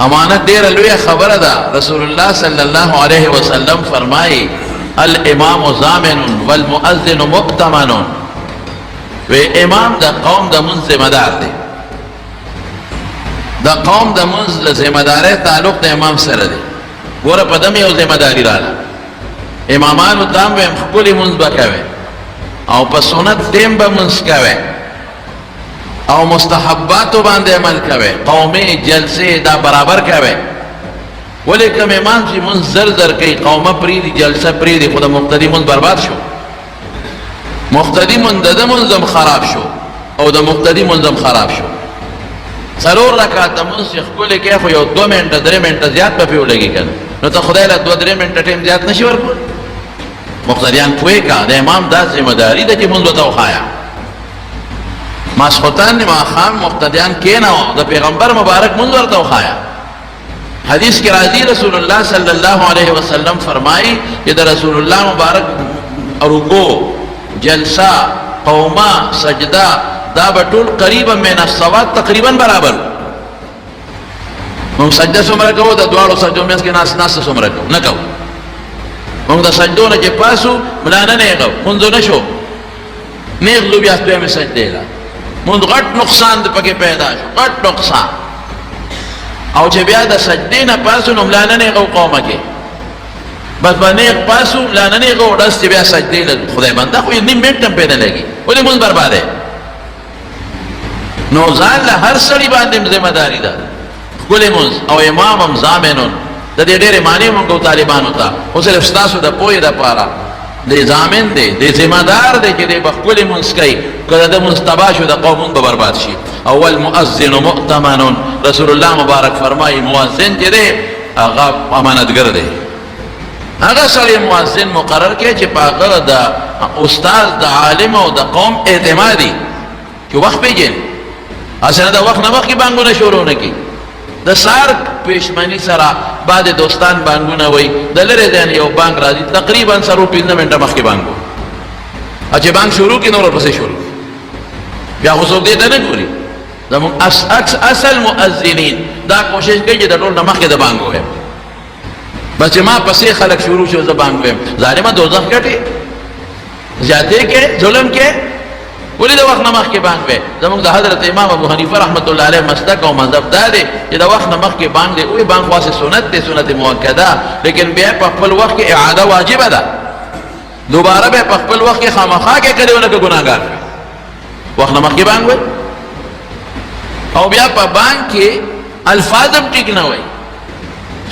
امانت دیر لوی خبر دا. رسول اللہ صلی اللہ علیہ وسلم فرمائی الامام ضامن والمؤذن مؤتمن. وی امام دا قوم دا منز ذمہ دار دے، دا قوم دا منز ذمہ دار ہے، تعلق دا امام سر دے. گورا پدمی او ذمہ داری رالا امامانو تام ویم خپلی منز بکوے او پا سنت دیم با منز کوے او مستحباتو باندے عمل کوے، قومی جلسے دا برابر کوے. ولی کم امام چی منز زر زر کئی، قوم پریدی جلسہ پریدی، خدا مقتدی منز برباد شو، مقتدی منزم خراب شو او دا مقتدی منزم خراب شو. سرور رکعت منز خپلی کیا خو یو 2 منٹ 3 منٹ زیاد پا پیو لگی کن، نو تا خدای لا 2-3 منٹ ٹیم زیاد نشی ورکو. مقتدیان پوئے کا دا امام دا ذمہ داری دا چی منز بتاو خایا. ماسخوتان نے ماخام مقتدیان کینا ہو دا پیغمبر مبارک منز ورتاو خایا. حدیث کی راضی رسول اللہ صلی اللہ علیہ وسلم فرمائی کہ دا رسول اللہ مبارک رکوع، جلسہ، قومہ، سجدہ دا بطول قریبا من الصوات تقریبا برابر. مونگ سجدہ سمرہ کہو دا دوارو سجدوں میں اس کے ناس سمرہ کہو نکو. مونگ دا سجدوں نا جے پاسو ملانا نیغو منزو نشو نیغ لو بیاس دوے میں سجدے لا منز غٹ نقصان دا پکے پیدا شو، غٹ نقصان. او چه بیا دا سجدے نا پاسو نو ملانا نیغو قومہ کے بس با نیغ پاسو ملانا نیغو رس چه بیا سجدے لا خدای بندہ خوی نیم منٹم پیدا لگی ولی منز برباد ہے. نو زان لا ہر سڑی باندیم ذمہ داری دا کل منز او امامم زامنون دا دے دیر معنی منگو طالبانو تا او صرف ستاسو دا پوئی دا پارا دے زامن دے ذمہ دار دے کہ دے بخکل منز کئی کدا دا منز تباشو دا قومون ببرباد شی. اول مؤذن مؤتمنون رسول اللہ مبارک فرمائی مؤذن چی دے آغا امانتگر دے. آغا سڑی مؤذن مقرر کے چی پاگر دا استاذ دا عالم و دا قوم اعتمادی کہ وقت پی جن اصلا دا وقت نوقت کی بانگو نشورو نکی دا سار پیشمانی سرا بعد دوستان بانگو نوی دا لرے دین یو بانگ رازی تقریبا سرو 15 منٹا مخ کی بانگو اچھے بانگ شروع کی نور پسے شروع بیا خصوص دیتا نکوری دا اصل مؤذنین دا کوشش کئی جی دا رول نمخ کی دا بانگو ہے بس ما پسے خلق شروع شو دا بانگو ہے. ظالمہ دوزخ کٹے زیادے کے ظلم کے ولی دا وقت نمخ کے بانگ بے. زمان دا حضرت امام ابو حنیفہ رحمت اللہ علیہ مسلک و مذہب دا دے کہ دا وقت نمخ کے بانگ دے اوی بانگ واسے سنت دے، سنت موقعہ لیکن بے پخپل وقت کے اعادہ واجب دا دوبارہ بے پخپل وقت کے خامخواہ کے کرے انہا کا گناہگار وقت نمخ کے بانگ ہوئے. او بیا پا بانگ کے الفاظم ٹک نہ ہوئے.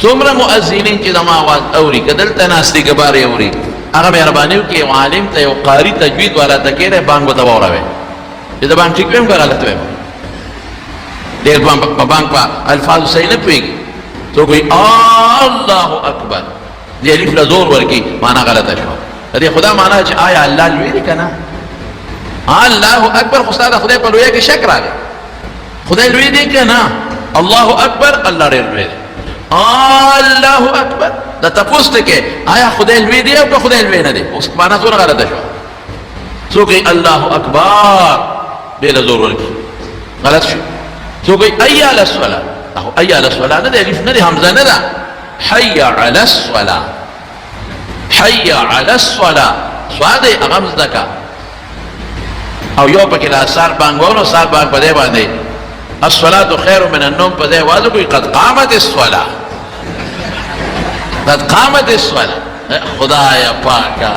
سمرہ مؤذنین چی دما آواز اوری کدلتا ناستی کباری اوری اگر مہربانیو کہ عالم تا یو قاری تجوید والا تکے رہے بانگ بتا باورا وے یہ دا بانگ ٹھیک ویم کا غلط ویم دیر بانگ پا الفاظ صحیح نہ پوئے گی تو کوئی اللہ اکبر یہ علیف لزور ورکی مانا غلط اشوا دے خدا مانا چا آیا اللہ لوی دی کنا اللہ اکبر خستاد خدا پر لویا کی شک را گئے خدا لوی دی کنا اللہ اکبر اللہ ریر لوی دی اللہ اکبر دا تپوست کے آیا خدا الوی دے او خدا الوی نہ دے اس معنی سونا غلط شو سو کہ اللہ اکبر بے لزور ورکی غلط شو سو کہ ایال الصلاة ایال الصلاة نہ دے علیف نہ دے حمزہ نہ دا حی علی الصلاة حی علی الصلاة سوادے اغمز دکا او یو پکلا سار بانگونو سار بانگ پدے باندے الصلاة خیر من النوم پدے وازو کوئی قد قامت الصلاة قد قامت الصلاة خدایا پاکا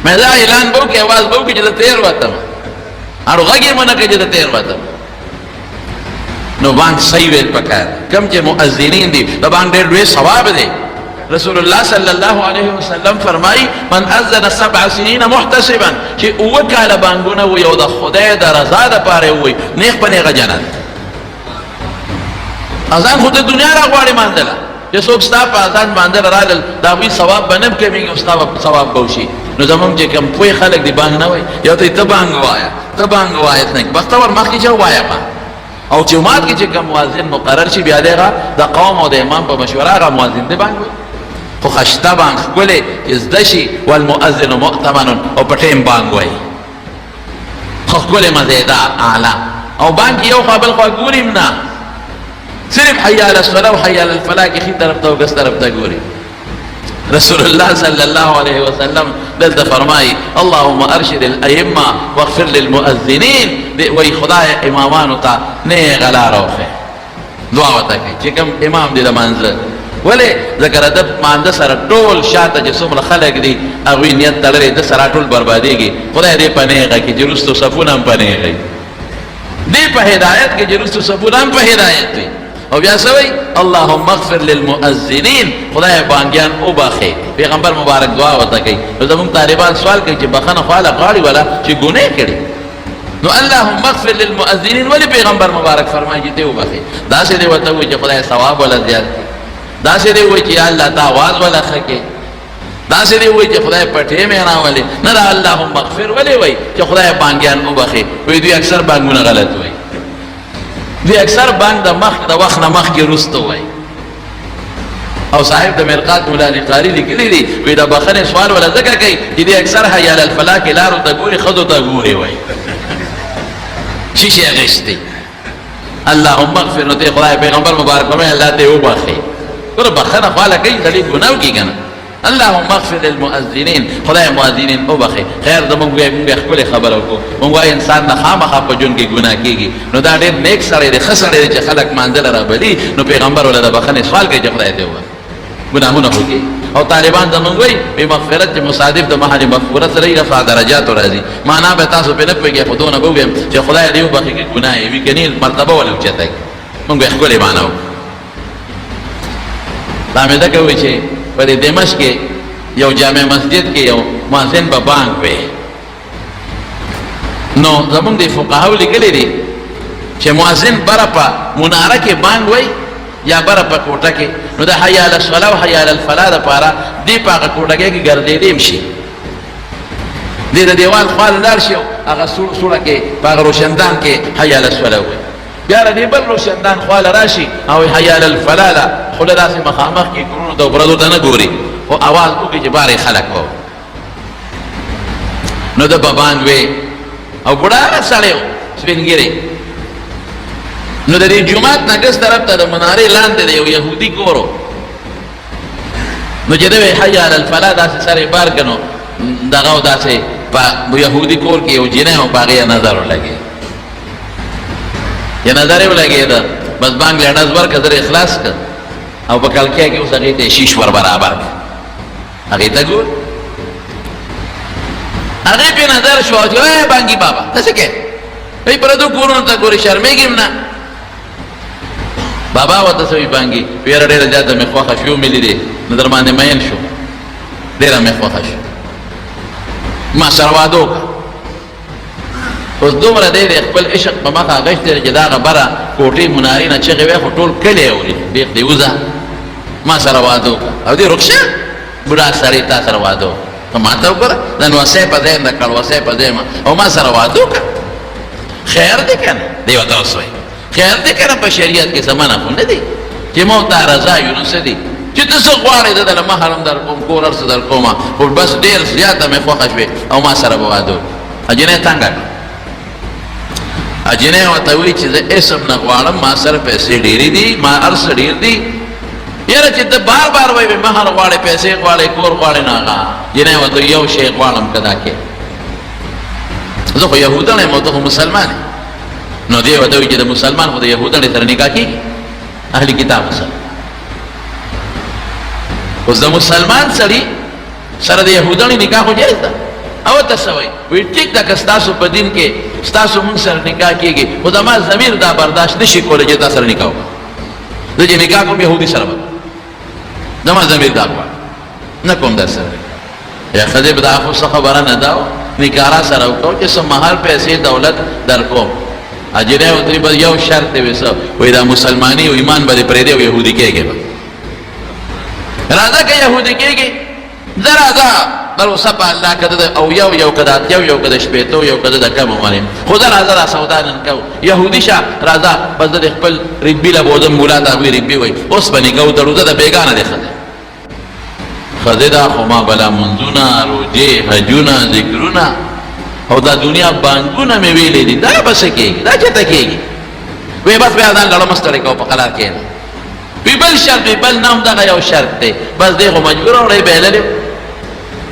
میں دا اعلان بو کی آواز بو کی جدا تیر واتا اور غگی منہ کی جدا تیر واتا نو بانگ صحیح ویل پکار کم چے مؤذنین دی دا بانگ دیر دوے ثواب دے. رسول اللہ صلی اللہ علیہ وسلم فرمائی من اذن 7 سنین محتسبا چے اوکالا بانگونا وی او دا خدای دا رضا دا پارے ہوئی نیخ پنیغ جنت ازان خود دنیا را غواری ماندلا یہ سوک ستا پا ازان ماندلا را دل داوی ثواب بنب کے بھی استا ثواب بوشی نو زمان چے کم پوئی خلق دی بانگ نوئی یا تو تبانگو آیا اتنک بختور مخی چاو آیا پا او چه امات کی چه کم موازن مقرر چی بیادے گا دا قوم او دا امام پا مشورہ گا موازن دے بانگوئی خو خشتا بانگ خکولے ازدشی والمؤذن مؤتمن او پٹیم بانگوئی خکولے مزیدار آلہ او بانگ یو قابل خواہ گوریم نا صرف حي علی الصلاة و حي علی الفلاح کی خی طرف تا و کس طرف تا گوری. رسول اللہ صلی اللہ علیہ وسلم دلتا فرمائی اللہم ارشد الائمہ واغفر للمؤذنین وی خدا امامانو تا نئے غلا روخے دعا وطا کئی چکم امام دی دا منظر ولی ذکر ادب مانده سر ټول شاته چې څومره خلق دي هغوی نیت تړلی ده سره ټول بربادېږي خدای دې په نیغه کې چې رستو صفونه هم په نیغه دې په هدایت کې چې رستو صفونه هم په هدایت وي او بیا څه وایي اللهم اغفر للمؤذنین خدای بانګیان وبخې پیغمبر مبارک دعا ورته کوي نو زموږ طالبان سوال کوي چې بخښنه خو هله غواړي ولا چې ګناه کړي نو اللهم اغفر للمؤذنین ولې پیغمبر مبارک فرمایي چې دې وبخې داسې دې ورته وایي چې خدای ثواب ولا زیات دا سے دے ہوئی چی اللہ تا آواز والا خکے دا سے دے ہوئی چی خدای پٹھے میں راولے نہ دا اللہم مغفر ولے ہوئی چی خدای بانگیان مبخے وی دوی اکثر بانگونا غلط ہوئی دوی اکثر بانگ دا مخ دا وخنا مخ کی رستو ہوئی او صاحب دا مرقات مولانا قاری لکلی دی وی دا بخنے سوال والا ذکر کئی چی دی اکثر حیال الفلاح کے لارو تا گوری خدو تا گوری ہوئی شیشے غشتی اللہم مغفر نو تے خدای پیغمبر مبارک میں اللہ تے وبخے اور بخنا خوالا کئی دلی گناو کی گنا اللہم اغفر للمؤذنین خدای مؤذنین او بخی خیر دا منگوی اخکل خبرو کو منگوی انسان نخام خواب پا جن کی گناہ کی گی نو دا دیر نیک سڑے دے خسڑے دے چه خلق منزل را بلی نو پیغمبر والا دا بخن سوال کئی چه خدای دے ہوا گناہونا ہو گئی او طالبان دا منگوی بی مغفرت چه مصادف دا محل مغفورت رئی رفع درجات و رازی مانا بے تاسو پی نپوی گیا خودونا بوگیم چه خدای دیو بخی کی گناہی وی کنیل مرتبہ والا اچھتا منگوی اخکل ماناو دامیده کوي چې په دمشق کې یو جامع مسجد کې یو مؤذن په بانګ وي نو زمونږ د فقهاو لیکلي دي چې مؤذن بره په مناره کې بانګ وي یا بره په کوټه کې نو د حي علی الصلاة او حي علی الفلاح دپاره دې په هغه کوټه کې ګرځېدی شي دې د دیوال خواله لاړ شي هغه سوړه کې په هغه روشندان کې حي علی الصلاة وي بیا د دې بل روشندان خواله راشي او حي علی الفلاح خوله داسې مخامخ کې کورونو ته پردو ته نه ګوري خو اواز وکړي چې بارې خلک وو نو د ببانګ وې او بوډا سړی و سپین ږیری نو د دې جومات نه ګس طرف ته د منارې لاندې د یو یهودي کور و نو چې دی حي علی الفلاح داسې سر یې بار که نو دغه و داسې په یهودي کور کې یو جینۍ و په هغې یې نظر ولګېد یا نظر یې ولګېده بس بانګ له ډز ورکړه زر اخلاص کړ او په کلکیا کې اوس هغې ته شیش ور برابر کړ هغې ته ګور هغې پې نظر شو چې ای بانګي بابا ته څه کوې وایي پردو کورونو ته ګورې شرمېږم نه بابا ورته څه وایي بانګي ویره ډېره زیاته مې خوښه شو مې لیدې نو در باندې مین شو ډېره مې خوښه شو ما سره واده وکړه اوس دومره دی د خپل عشق په مخه غشتی دی چې دا خبره کوټې منارې نه چغې وی خو ټول کلی یې اوري بیخ دې وځه ما سره واده وکړه او دې رخصه بوډا سړی تا سره واده وکړه ته ما ته وګوره د نوسۍ په ځای د کړوسۍ په ځای او ما سره واده وکړه خیر دی که نه دی ورته اوس وایي خیر دی که نه په شریعت کې څه منع خو نه دی چې ما ورته رضا یو نو څه دی چې ته څه غواړې زه دله مهر هم در کوم کور هر څه در کومه خو بس ډېر زیاته مې خوښه شوې او ما سره به واده وکړه اجنې تنګه کړه اجنه ورته وایي چې زه اسم نه غواړم ما سره پیسې ډېرې دي ما هر څه ډېر دي یاره چې ته بار بار وایې مهر غواړې پیسې غواړې کور غواړې نه هغه جنه ورته یو شی غواړم که دا کې زه خو یهودان یم او ته خو مسلمان یې نو دی ورته وایي چې د مسلمان خو د یهودانې سره نکاح کېږي اهل کتابو سره اوس د مسلمان سړي سره د یهودانې نکاح خو جایز ده او ته څه وایي وایي ټیک ده که ستاسو په دین کې ستاسو مونږ سره نکاح کېږي خو زما ضمیر دا برداشت نه شي کولی چې تا سره نکاح وکړم زه چې نکاح کوم یهودي سره به زما ضمیر دا غواړي نه کوم در سره یا ښځې به دا خو څه خبره نه ده نکاح را سره وکړو چې څه مهر پیسې دولت در کوم اجنه ورته به یو شرط دی وایي څه وایي دا مسلماني او ایمان به دې پرېږدې او یهودي کېږې به راځه که یهودي کېږې زه راځه بل اوسه په الله که ده او یو که د اتیو یو که د شپېتو یو که ده د کمو باندې خو زه راځه را سودا نن کوو یهودي شه راځه بس زه د خپل ربي له بوځم مولا ته هغوی ربي وایي اوس به نکاح وتړو زه د بېګانه دی ښځې ښځې ده خو ما بلا منځونه روجې حجونه ذکرونه او دا دنیا بانګونه مې ویلې دي دا به څه کېږي دا چېرته کېږي وی بس بیا ځان لړم ستړی کوه په قلار کښېنه وی بل شرط وی بل نام دغه یو شرط دی بس دی خو مجبور وړی بهللې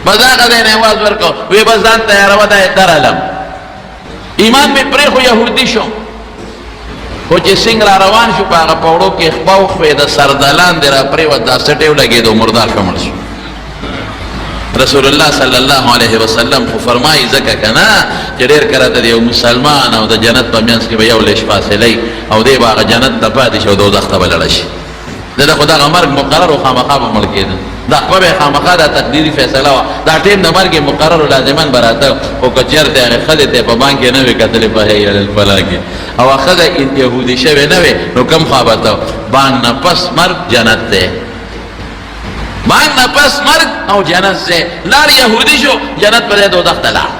بس هغه ځای نه اواز ورکړو وی بس ځان تیاروه دا یې درلم ایمان مې پرېښو یهودي شو خو چې څنګه را روان شو په هغه پوړو کې خپه وخوې د سردلان دې را پرېوت دا سټې ولګېدو مردار ښه مړ شو رسول الله صلی الله علیه وسلم خو فرمایي ځکه که نه چې ډېر کله د یو مسلمان او د جنت په منځ کې به یو لیش فاصله او دی به هغه جنت ته پاتې شي او دوزخ ته به لاړه شي د ده خو دغه مرګ مقرر و خامخا به مړ کېده دا خپه به یې خامخا دا تقدیري فیصله وه دا ټیم د مرګ یې مقرر و لازما به راته خو که چېرته هغې ښځې ته یې په بانک کې نه وي کتلې په حی علی الفلاح کې او هغه ښځه یهودي شوې نه وې نو کوم خوا به ته بانک نه پس مرګ جنت دی بانک نه پس مرګ او جنت دی لاړ یهودي شو جنت پر دی دوزخ ته لاړ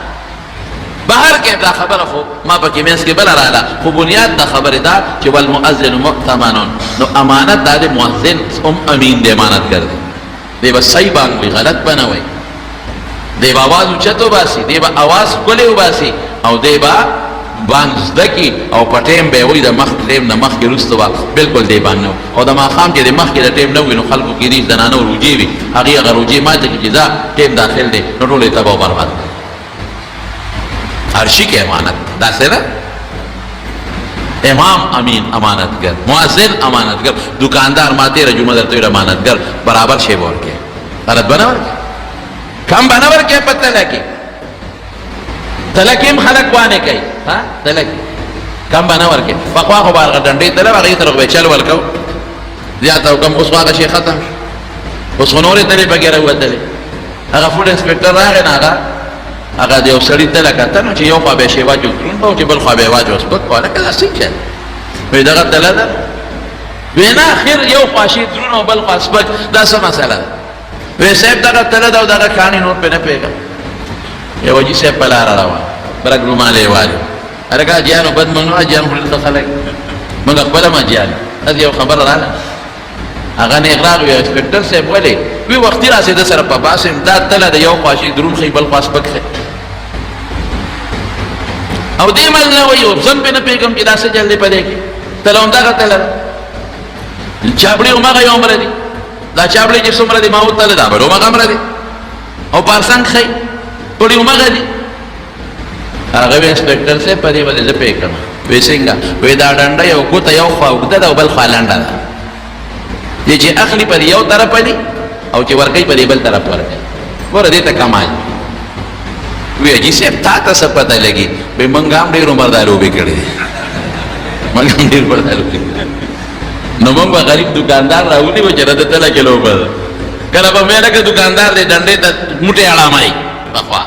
بهر کې دا خبره خو ما پکې منځ کې بله راغله خو بنیاد دا خبرې دا چې والمؤذن مؤتمن نو امانت دا دی مؤذن هم امین دی امانتګر دی دی به صحیح بانک وي غلط به نه وایي دی به اواز اوچت وباسي دی به اواز ښکلی وباسي او دی به بانک زده کي او په ټیم به یې وایي د ټیم نه مخکې وروسته به بلکل دی بانک نه وي او د ماښام چې د مخکې د ټیم نه وي نو خلکو کې دي زنانه روجې وي هغې هغه روجې ماته کړي چې دا ټیم داخل دی نو ټول یې تباه و برباد عرشی کې امانت داسې نه امام امین امانتګر مؤذن امانتګر دکاندار ما تېره جمعه درته ویل امانتګر برابر شی به ورکړې غلط به نه ورکړې کم به نه ورکړې په تله کې تله کې هم خلک وانې کوي تله کې کم به نه ورکړې پخوا خو به هغه ډنډې تله هغې سره خو به چل ورکو زیاته وکړم اوس خو هغه شی ختم شو اوس خو نورې تلې پکې راوتلې هغه فوډ انسپکټر راغی نه هغه د یو سړي تله کته نو چې یو خوا به یې شی واچو دروند به و چې بل خوا به یې واچو سپک به لکه دا څنګه چل وایي دغه تله ده وایي نه اخر یو خوا شي دروند او بل خوا سپک دا څه مسله ده وایي صاحب دغه تله ده او دغه کاڼي نور پرې نه پوهېږم یو حاجي صاحب په لاره روان برګ رومال یې والي هلکه حاجیانو بد مونږ نه حاجیان خو دلته خلک مونږ خپله هم حاجیان داسې یو خبره راغله هغه نیغ راغی وایي انسپکټر صاحب ولې وی وختي راسې ده سره په باس یم دا تله د یو خوا شي دروند ښي بل خوا سپک ښي او دې مل نه وایي زم پې نه پوهېږم چې دا څه چل دی په دې کې تله همدغه تله ده چاپړې هماغه یو عمره دي دا چاپړې چې څومره دي ما وتله دا بل هماغه عمره دي او پارسنګ ښي ټولې هماغه دي هغه وی انسپکټر صاحب په دې باندې زه پوه کړم وایي څنګه وایي دا ډنډه یو ګوته یو خوا اوږده ده او بل خوا لنډه ده دې چې اخلي په دې یو طرفه دي او چې ورکوي په دې بل طرف ورکوي ګوره دې ته کمال وی حاجي صاحب تا ته څه پته لګي وایي موږ هم ډېر عمر دا لوبې کړې دي موږ هم ډېر عمر دا لوبې کړې نو موږ به غریب دکاندار راولي و چې راته تله کې لوبه ده کله به مې لکه دکاندار دی ډنډې ته موټې اړامایي پخوا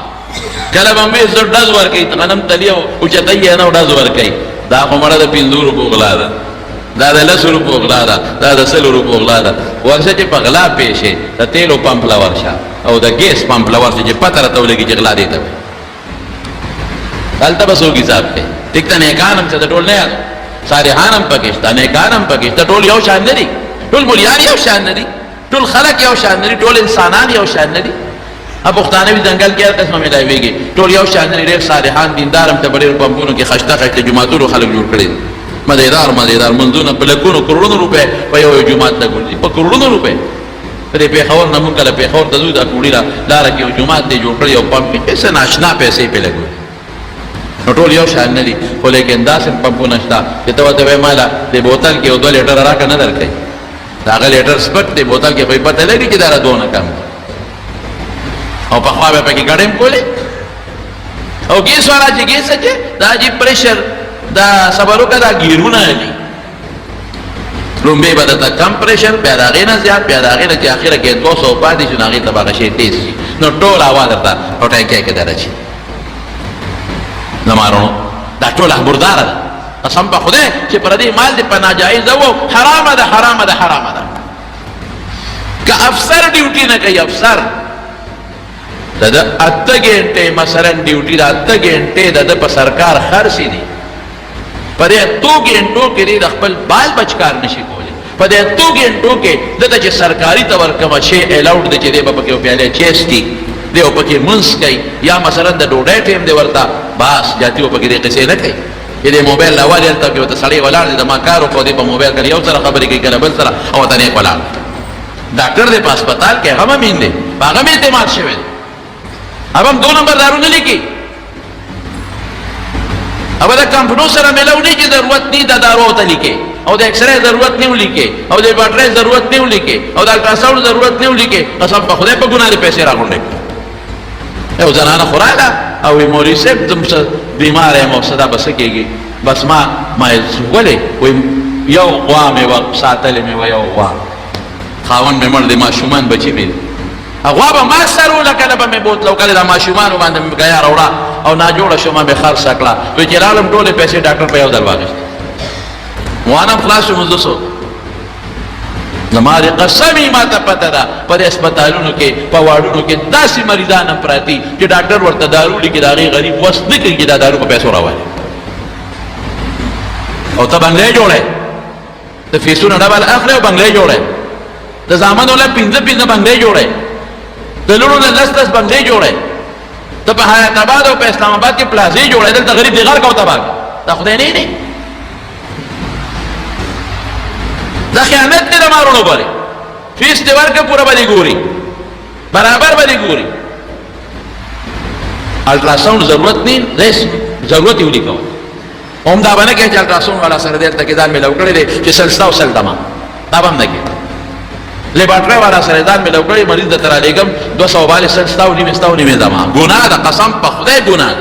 کله به مې زه ډز ورکوي غنم تلي او اوچتۍ یې نه او ډز ورکوي دا خو مړه د 500 روپو غلا ده دا د 10 روپو غلا ده دا د 100 روپو غلا ده ورشه چې په غلا پیښې د تیلو پمپ له ورشه او د ګیس پمپ له ورشه چې پته راته ولګي چې غلا دی ته هلته به څوک حساب کوي ټیک ته نیکان هم چې د ټول نه یاد صالحان هم پکې شته نیکان هم پکې شته ټول یو شان نه دي ټول ملیان یو شان نه دي ټول خلک یو شان نه دي ټول انسانان یو شان نه دي پښتانوي ځنګل کې هر قسمه میلاویږي ټول یو شان نه دي ډېر صالحان دیندار هم ته په ډېرو پمپونو کې خشته خشته جوماتونو خلک جوړ کړي دي مزیدار منځونه په لکونو کروڑونو روپۍ په یو جومات ته ګرځي په کروڑونو روپۍ پرې پېښور نه مونږ کله پېښور ته ځو دا کوړي لاره کې یو جومات دی جوړ کړی یو پمپ کې څه ناشنا پیسې پې لګوي نو ټول یو شان نه دي خو لیکن داسې پمپونه شته چې ته ورته وایې ماله دې بوتل کې یو 2 لیټره راکړه نه درکوي د هغه لیټر سپک دی بوتل کې خو یې پته لګي چې دا را دونه کم او پخوا به پکې ګډې هم کولې او ګیس والا چې ګیس اچي دا عجیب پریشر دا صبر وکړه دا ګیرونه دي لومبې به درته کم پریشر بیا د هغې نه زیات بیا د هغې نه چې اخره کې 200 پاتې شي نو هغې ته به هغه شی تیز شي نو ټول هوا درته په ټانکۍ کې درچي زمارونو دا ټوله مرداره ده قسم په خدای چې پردي مال دې په ناجایزه و حرامه ده حرامه ده حرامه ده که افسر ډیوټي نه کوي افسر د 8 ګنټې مثلا ډیوټي د 8 ګنټې د په سرکار خرڅې دي په دې 8 ګنټو کې د خپل بال بچ کار نشي کولی په دې 8 ګنټو کې دته چې سرکاري تور کوم شی الاؤډ دي چې دې په کې پیاله چېستی دی او پکې منس کوي یا مثلا د ډوډۍ ټیم دی ورته باس جاتی او پکې دې قصې نه کوي چې د موبایل لاوالې هلته کې ورته سړی ولاړ دی د ما کار وکړو دی په موبایل کله یو سره خبرې کوي کله بل سره او ورته نیک ولاړ ډاکټر دی په هسپتال کې هغه هم امین دی په هغه هم اعتماد شوی دی هغه هم 2 نمبر دارو نه لیکي अब द कंपनों से मिलने की जरूरत नहीं द दारू लिखे और एक्सरे जरूरत नहीं लिखे और बैटरी जरूरत नहीं लिखे और अल्ट्रासाउंड जरूरत नहीं लिखे कसम पखुदे पे गुना पैसे राखुंडे जनाना खुराला और मोरी से तुमसे बीमार है मौसदा बस केगी बस माँ बोले कोई यो वा में वक्त सातले में वो यो वा खावन में मर्द माशुमान बची भी غوابه ما سرو لکه به مې بوتلو کله د ماشومانو باندې ګیا راوړه او ناجوړه شومه مې خرڅ کړه وی چې لاړم ټولې پیسې ډاکټر په یو ځل واخیستې وانا خلاص شوم زه څو زما د قسمي ما ته پته ده په دې هسپتالونو کې په واډونو کې داسې مریضان هم پراته چې ډاکټر ورته دارو لیکي د هغې غریب وس نه کوي چې دا دارو په پیسو راوالي او ته بنګلې جوړې د فیسونو ډبل اخلې او بنګلې جوړې د زامنو له 15 بنګلې جوړې د لونو نه لس بنګلې جوړې ته په حیات آباد او په اسلام آباد کې پلازې جوړې دلته غریب دی غر کو تباہ دا خدای نه دی دا خیانت دی د مارونو باندې فیس دی ورکه پورا باندې ګوري برابر باندې ګوري الټراساوند ضرورت نه ریس ضرورت یې ولیکو هم دا باندې کې چې الټراساوند والا سره دلته کې ځان ملو کړی دی چې سلستا او سلدما دا باندې کې لیبارټری والا سره ځان ملو کړی مریض د تر علیکم 242 سلستا او نیمه دما ګناه ده قسم په خدای ګناه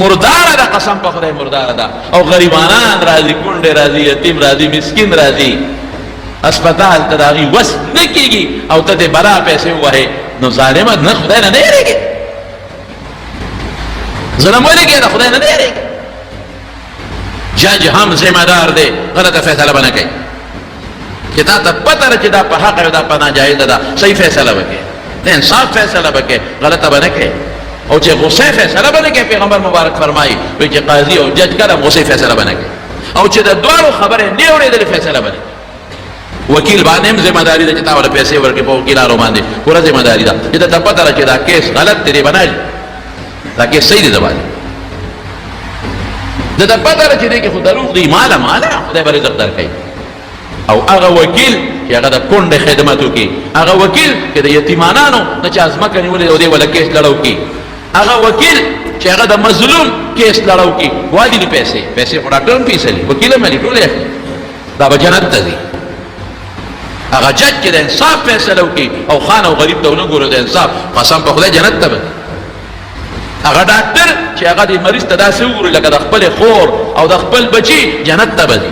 مردار ده قسم په خدای مردار ده او غریبانان راضي کونډه راضي یتیم راضي مسکین راضي اسپیټال ته راغي وس نه کیږي او ته دې برا پیسې وره نو ظالم نه خدای نه لريږي ظلم ولګي نه خدای نه لريږي جج هم ذمہ دار دی غلطه فیصله بنه کوي چې تا ته پته ده چې دا په حق ده په ناجایز ده صحیح فیصله وکړي د انصاف فیصله وکړي غلطه بنه کوي او چې غصه فیصله بنه کوي پیغمبر مبارک فرمایي چې قاضي او جج کله غصه فیصله بنه کوي او چې د دوړو خبره نه اورېدل فیصله بنه وکیل باندې هم ذمہ داری ده چې تا ول پیسې ورکړي په وکیلانو باندې پوره ذمہ داری ده چې ته پته ده چې دا کیس غلط دی بنه دا کیس صحیح دی باندې دا پته ده چې دې کې خو دروغ دی مال خدای به رزق درکړي او هغه وکیل چې هغه د کونډې خدمت وکړي هغه وکیل چې د یتیمانانو نه چې ځمکه نیولې او دې ولا کیس لړو کړي هغه وکیل چې هغه د مظلوم کیس لړو کړي وادي دي پیسې خو ډاکټر هم پیسې لري وکیل هم لري ټول دا به جنت ته ځي هغه جج چې د انصاف فیصله وکړي او خان او غریب ته ونه ګوري د انصاف قسم په خدای جنت ته هغه ډاکټر چې هغه د مریض ته داسې وګوري لکه د خپل خور او د خپل بچي جنت ته ځي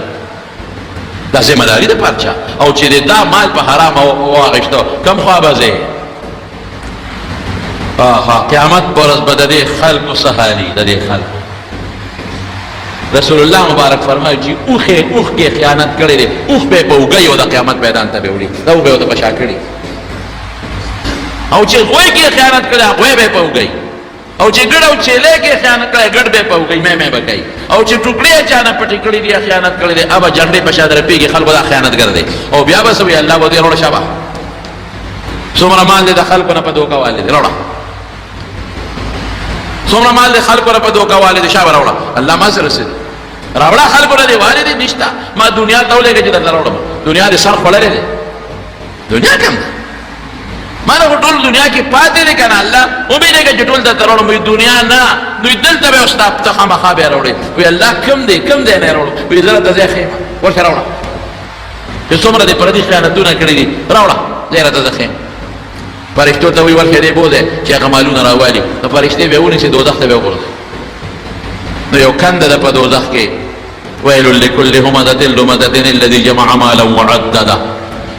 دا ذمہ داری ده پرچا او چې دا مال په حرام واغشتو کم خوا بځه قیامت پر ورځ به د دې خلکو سهالي د دې خلکو رسول الله مبارک فرمایي چې اوخ کې خیانت کړی دی اوخ به په وګي او د قیامت میدان ته به وړي دا به د بشا کړی او چې غوي کې خیانت کړی غوي به په وګي او چې ګډ او چيله کې خیانت کړي ګډ به پوګي مې بکای او چې ټوکړي چانه پټي کړي دي خیانت کړي دي ابا جنډې په شادر پیږي خلکو دا خیانت کړي دي او بیا به سوي الله ودی وروړه شابه څومره مال دي د خلکو نه په دوکا والي دي وروړه څومره مال دي خلکو نه په دوکا والي دي شابه وروړه الله ما سره سي راوړه خلکو نه دي والي دي نشتا ما دنیا ته ولګي چې دا وروړه دنیا دي سر خړلې دي دنیا کم مانا ټول دنیا کې پاتې دي کنه الله امید کې چې ټول د ترونو مې دنیا نه دوی دلته به استاد ته خامخا به راوړي وی الله کم دی نه راوړو وی زړه ته ځخه ورته راوړه چې څومره دې پردي خیانتونه کړې دي راوړه زړه ته ځخه فرشتو ته وی ورکه دی بوده چې هغه مالونه راوالي نو فرشتي به ونی چې دوزخ ته به وګوري نو یو کنده د په دوزخ کې ويل لكل همزة لمزة الذي جمع مالا وعدده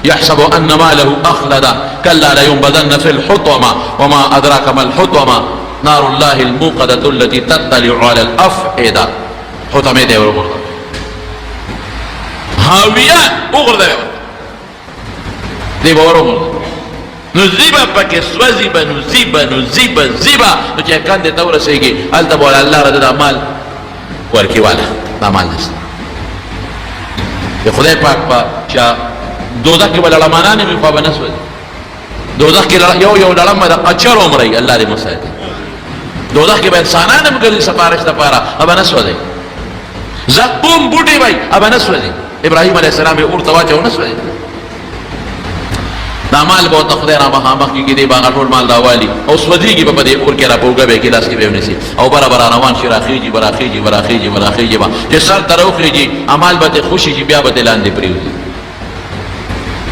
يحسب أن ماله أخلد كلا لينبذن في الحطمة وما أدراك ما الحطمة نار الله الموقدة التي تطلع على الأفئدة حطمة دي ورغرد هاوية أغرد دي ورغرد نزيبا پاك سوزيبا نزيبا تو چه کان دي تورا سيگي التا بولا الله رد مال ورکی والا دا مال نست دي خدای پاک پا چا دوزخ کې بل لمانانه می خو بنسو دوزخ کې یو لړم د قچر عمرې الله دې مساعد دوزخ کې به انسانانه مګل سفارش د پاره ابا نسو دې زقوم بوټي وای ابا نسوځي ابراهيم عليه السلام یې اور ته واچو نسوځي دا مال به ته خدای را مخامخ کېږي دی باغ ټول مال راوالي او سوځېږي به په دې اور کې را پوګه به کې لاس کې به ونیسي او برابر روان شي راخېږي براخېږي چې سر ته راوخېږي عمال به ته خوشي شي بیا به ته لاندې پرېوځي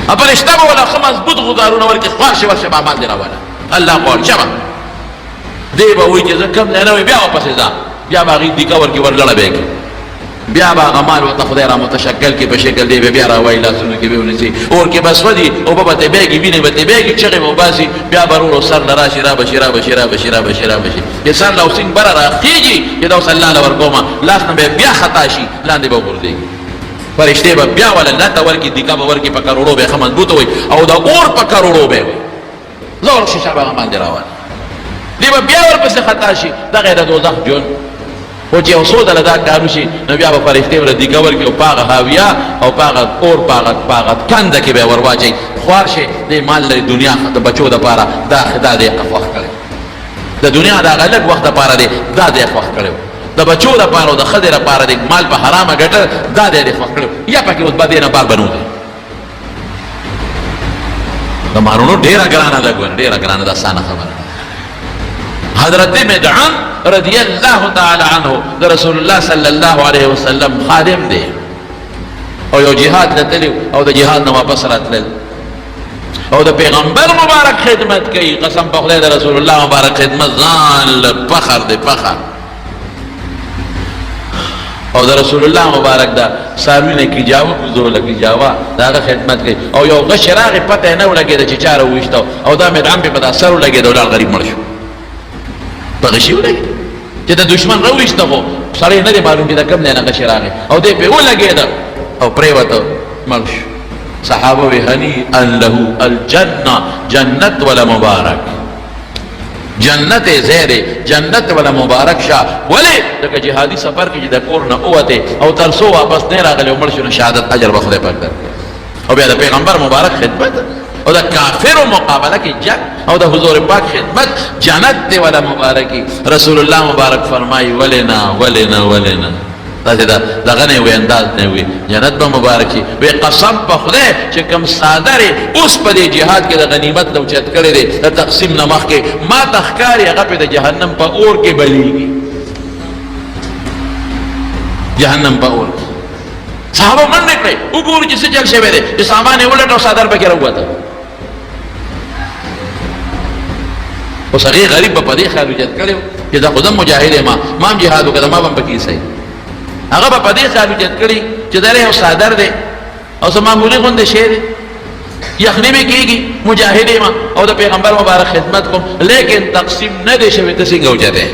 فرشته به ولا ښه مضبوط غدارونه ورکړي خوار شي ورشه به عمال دې راواله الله قول شبه دی به وایي چې زه کم ځای نه وم بیا واپسې ځه بیا به هغې دیکه ورکړي ورلړه به یې کړي بیا به هغه مال ورته خدای را متشکل کړي په شکل دی به بیا راوایي لاسونو کې به ونیسي اور کې به سوځي اوبه به ته بیږي وینې به ته بیږي چغې به وباسي بیا به ورو سر له راشي رابشي چې سر له اوسینګ بره راخېږي چې دا اوس الله له ورکومه لاس نه به بیا خطا شي لاندې به وغورځېږي فرشتې به بیا ولا لته ورکړي دیکه به ورکړي په کروړو به ښه مضبوطه وي او د اور په کروړو به وي زور شیشه به هغه باندې راولي دی به بیا ورپسې خطا شي دغه د دوزخ جون خو چې یو څو ځله دا کار وشي نو بیا به فرشتې ورله دیګه ورکړي او په هغه هاویه او په هغه اور په هغه کنده کې به یې ور واچوي خوار شي دې مال د دنیا د بچو دپاره دا دې خوښ کړی د دنیا د هغه لږ وخت دپاره دی دا دې خوښ کړی د بچو دپاره او د ښځې دپاره د مال په حرامه ګټه دا دې خوښ کړی یا پکې اوس به دې نه بار بنوځي د مالونو ډېره ګرانه ده ګوره ډېره ګرانه ده اسانه خبره حضرت مدعم رضی اللہ تعالی عنہ دا رسول اللہ صلی اللہ علیہ وسلم خادم دے او یو جہاد لتلیو او دا جہاد نو واپس راتلل او دا پیغمبر مبارک خدمت کی قسم پا خدای دا رسول اللہ مبارک خدمت زان فخر دے فخر او دا رسول اللہ مبارک دا ساروی کی جاوا کزو لکی جاوا دا آغا خدمت کی او یو غشراغ پتہ نو لگی دا چچارا ویشتاو او دا مدعم پی پتا سرو لگی دا اولاد غریب مرشو پغشي ولګي چې د دشمن راويسته خو سړی نه دی معلوم چې دا کوم دی نه غشي راغی او دی پې ولګېده او پرېوته مړ شو صحابه وی هنیئا له الجنه جنت ولا مبارک جنت زیر جنت ولا مبارک شاه ولې دغه جهادي سفر کې چې د کور نه ووته او تر څو واپس نه راغلی او مړ شو نو شهادت اجر به خدای پاک درکړي او بیا د پیغمبر مبارک خدمت او دا کافر مقابله کی جنگ او دا حضور پاک خدمت جنت دے والا مبارکی رسول اللہ مبارک فرمائی ولنا دا غنی وی انداز نوی جنت با مبارکی وی قسم پا خدای چه کم سادر اس پا دی جہاد کے دا غنیمت نو چت کرے دے دا تقسیم نمخ کے ما تخکاری اغا پی دا جہنم پا اور کے بلیگی جہنم پا اور کی صحابہ من نکلے اگور جسے چل شوے دے جس سامان اولٹ اور سادر پا کیا رہا تھا او سغی غریب با پدی خیالو جد کرے کہ دا خودم مجاہد ہے مام جہادو کدا ما بم پکی سای اگا با پدی خیالو جد کرے کہ دارے او سادر دے او سا معمولی خون دے شیر دے یخنی میں کی گی مجاہد ہے او دا پیغمبر مبارک خدمت کو لیکن تقسیم نہ دے شوی تسنگ ہو جاتے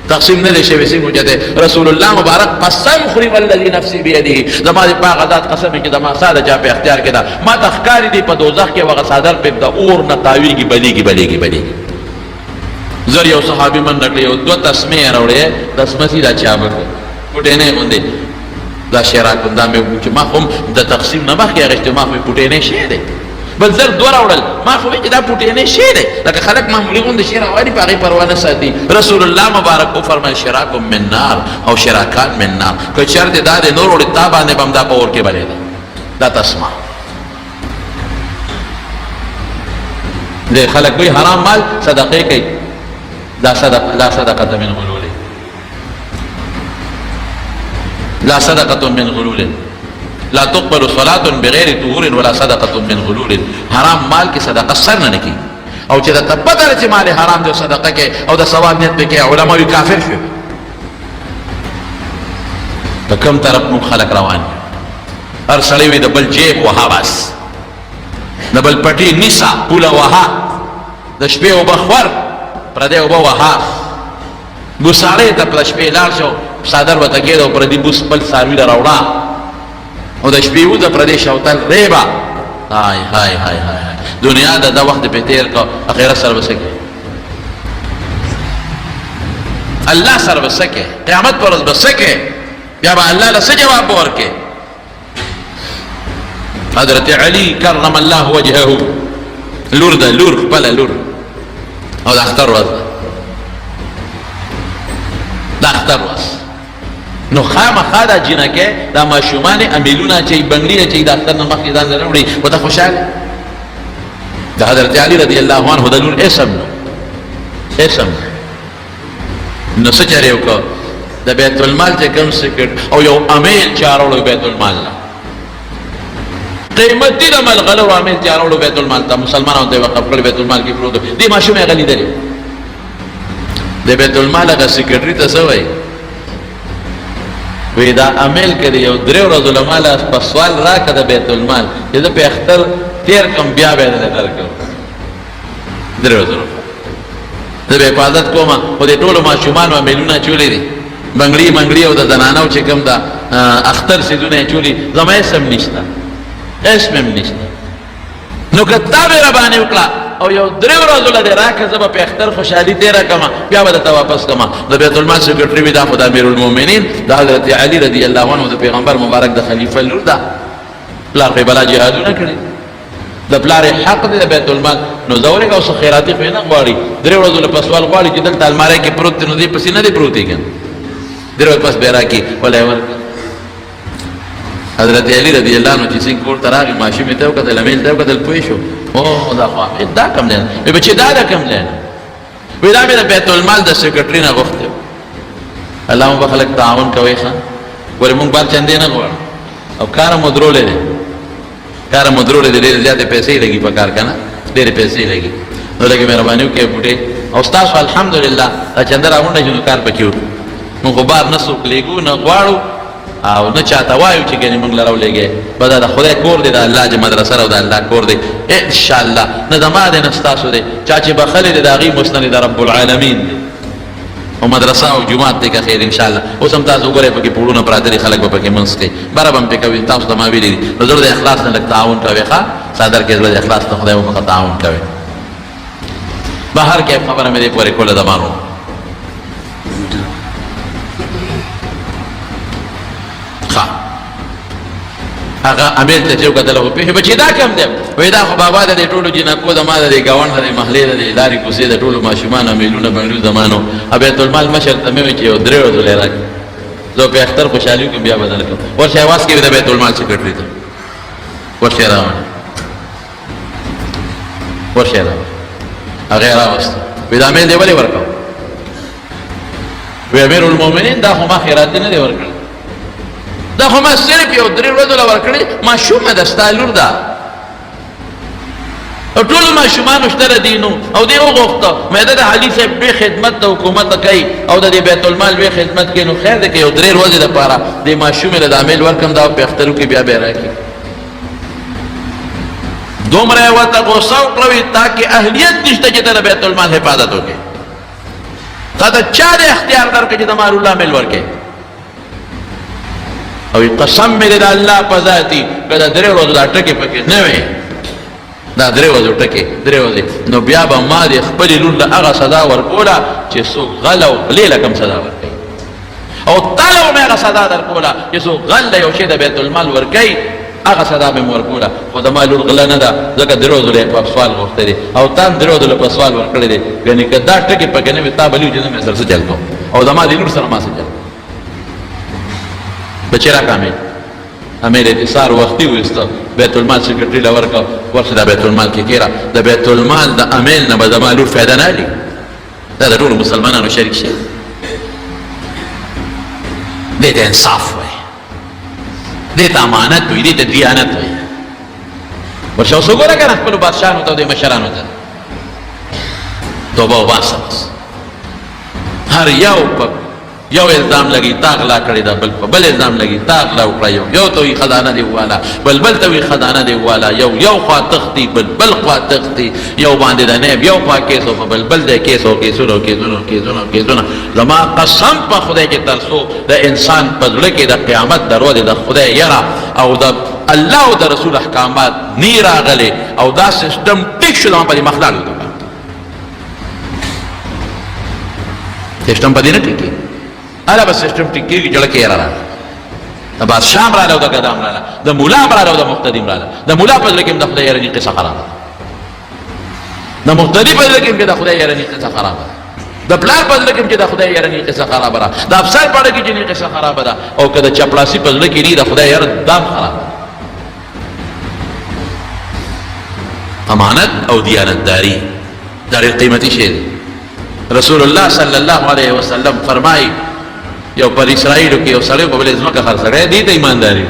تقسیم نہ دے شوی سنگ ہو جاتے رسول اللہ مبارک قسم خری والذی نفسی بیدی زما دی پاک ذات قسم ہے کہ دا ما سادہ جا پہ اختیار کے دا ما تخکاری دی پا دوزخ کے وغا سادر پہ دا اور نتاوی کی بلی زر یو صحابی من رکلی دو تسمے روڑے تسمسی دا چابر پوٹینے ہوندے دا شیراکن دا میں پوچھے ما خم دا تقسیم نمخ کیا غشتے ما خم پوٹینے شیر دے بل زر دو روڑل ما خم دا پوٹینے شیر دے لیکن خلق معمولی ہوندے شیراواری پاگی پروانہ ساتی رسول اللہ مبارک کو فرمائے شیراکم من نار او شیراکان من نار کہ چرد دا دے نور اوڑی تابانے بم دا پا اور کے بلے دا تسمہ دے خلق کوئی حرام مال صدقے کئی لا صدقة من غلول لا صدقة من غلول لا تقبل صلاة بغیر طهور ولا صدقة من غلول حرام مال کی صدقہ سر نہ نکی او چې دا پتہ لري چې مال حرام دی صدقه کې او د ثواب نیت به کې علماء کافر شو په کوم طرف مو خلق روان هر سړی وي د بل جیب وها بس د بل پټي نسا پولا وها د شپې او بخور پردے او بوها بوساڑے تا پلشپے لار شو صادر و تکید او پردی بوس پل ساروی در اوڑا او دا شپیو دا پردی شوتل ریبا ہائے دنیا دا وقت پہ تیر کو اخیرت سر بسکے اللہ سر بسکے قیامت پر بسکے یا با اللہ لسے جواب بور کے حضرت علی کرم اللہ وجہہ لور دا لور پلا لور او دا اختر وز دا اختر وز نو خامخا دا جنکه دا ماشومان امیلونه چې بنگړي چې د اختر نه مخکې ځان راوړي وته خوشاله د حضرت علی رضی الله عنه د لور اسم نو څه چارې وکړه د بیت المال چې کوم سکرټ او یو امیل چارولو بیت المال قیمتي د ملغلو امیل چارولو بیت المال ته مسلمانانو ته وقف کړ بیت المال کې پروت دی ماشومه غلی دی د بیت المال هغه سکرټری ته څه وایي وی دا امیل کړي یو درې ورځې لماله په سوال راکړه د بیت المال چې د په اختر تیر کم بیا به نه درکړم درې ورځې زه به حفاظت کوم خو د ټولو ماشومانو امیلونه چولې دي بنگړي او د زنانو چې کوم دا اختر سیدونه چولي زما اسم نشته نو کتاب را باندې وکړه او یو درې ورځې لري راکه زه به په اختر خوشحالي تیره کما بیا به ته واپس کما د بیت المال سکرټری وی دا خدای امیر المؤمنین د حضرت علی رضی الله عنه د پیغمبر مبارک د خلیفہ لور دا پلار په بلا جهادونه کړی د پلار حق دی د بیت المال نو زوري او خیراتی خو نه غواړي درې ورځې په سوال غواړي چې دلته الماری کې پروت نو دی پسې نه دی پروت کېږي درې ورځې پس به راکې ولای ورکړه حضرت علی رضی الله عنه چې څنګه کور ته راغی ماشومې ته وکتل امیل ته وکتل پوه شو او دا خو دا کم دی وی بچې دا کم دی وی دا مې د بیت المال د سکرټري نه غوښتې الله مو به خلک تعاون کوي ښه ګورې موږ بار چندې نه غواړو او کار مو درولې دی ډېرې زیاتې پیسې لګي په کار که نه ډېرې پیسې لګي نو لږې مهرباني وکړئ بوټې او ستاسو الحمدلله دا چنده راغونډه چې نو کار پکې وکړو موږ خو بار نه څوک لېږو نه غواړو او نه چاته وایو چې ګنې موږ لره ولېږې به دا د خدای کور دی د الله چې مدرسه او د الله کور دی انشاءالله نه زما دی نه ستاسو دی چا چې بخلې دی د هغې مستند د رب العالمین دی او مدرسه او جماعت دی که خیر انشاءالله اوس هم تاسو وګورئ پکې پوړونه پراته دي خلک به پکې منځ کوي بره به هم پې کوي تاسو ته ما ویلي دي نو زړه د اخلاص نه لږ تعاون کوئ ښه صدر کې زړه د اخلاص نه خدای ومخه تعاون کوئ بهر کې خبره مې دې پورې کوله زمانو هغه امیر ته چې وکتل خو پېښې بچې دا کم دی وایي دا خو بابا د دې ټولو جنکو زما د دې ګاونډ د دې محلې د دې لارې کوڅې د ټولو ماشومانو امیلونه بنګړي زمانو بیت المال مشر ته مې وایي چې یو درې ورځې راکړي زه په اختر خوشحالي وکړم بیا به درکړم ورشه اواز کوي د بیت المال سکرټري ته ورشه هغه یې راوسته وایي دا امیل دې ولې ورکړو وایي امیر المؤمنین دا خو ما خیراتي نه دی ورکړی دا خو ما صرف یو درې ورځو له ورکړې ماشومه ده ستا لور ده او ټولو ماشومانو شته دینو او دې وغوښته مې د علي صاحب بې خدمت د حکومت کوي او د دې بیت المال بې خدمت کوي نو خیر دی که یو درې ورځې دپاره دې ماشومې له د امیل ورکړم دا په اخترو کې بیا به راکړي دومره یې ورته غوسه وکړوي تاکې اهلیت نشته چې ته د بیت المال حفاظت وکړې تا ته چا د اختیار درکړي چې د مال الله امیل ورکړې او قسم مې د الله په ذاتي که دا درې ورځو دا ټکې پکې نه وې دا درې ورځو ټکې درې ورځې نو بیا به ما د خپلې لور له هغه سزا ورکوله چې څوک غل او غلې له کوم سزا ورکوي او تا له به مې هغه سزا درکوله چې څوک غل له یو شی د بیت المال ورکوي هغه سزا به مې ورکوله خو زما لور غله نه ده ځکه درې ورځو له په سوال غوښتی دی او تا هم درې ورځو له په سوال ورکړی دی یعنې که دا ټکې پکې نه وي تا به لي چې زه مې سره څه چل کوم او زما د لور سره ما څه چل بچې راکړه امیر اتصار وختي وایسته بیت المال سکرټري له ورکړه ورشه دا بیت المال کې کېره د بیت المال د امیل نه به زما لور فایده نه اخلي دا د ټولو مسلمانانو شریک شي دې ته انصاف وایي دې ته امانت وایي دې ته دیانت وایي ورشه اوس وګوره که نه خپلو بادشاهانو ته او دې مشرانو ته توبه وباسه بس هر یو په یو الزام لګي تا غلا کړې ده بل په بل الزام لګي تا غلا وکړه یو ته وي خزانه دی والا بل ته وي خزانه دی والا یو خوا تختی بل خوا تختی یو باندې د نیب یو خوا کیسو په بل دی کیسونه زما قسم په خدای چې تر څو د انسان په زړه کې د قیامت د ورځې د خدای یره او د الله او د رسول احکامات نی راغلي او دا سیستم ټیک شو زما په دې مخلال سیستم په دې نه ټیکي الا بس سیستم ټیکېږي جړه کې راغله د بادشاه راغله او د ګدام راغله د مولا راغله او د مقتدي راغله د مولا په ځل کې د خدای یاره قصه خرابه د مقتدي په ځل کې د خدای یاره قصه خرابه د پلار په زړه کې چې د خدای یاره نه قصه خرابه ده، د افسر په زړه کې چې نه قصه خرابه ده، او که د چپړاسي په زړه کې نه د خدای یاره دا خرابه ده. امانت او دیانتداری دا ډېر قیمتي شی دی. رسول الله صلی الله علیه وسلم فرمایي یو پر اسرائیلو کې یو سړی په بلې ځمکه خرڅه کړی، دې ته ایمانداري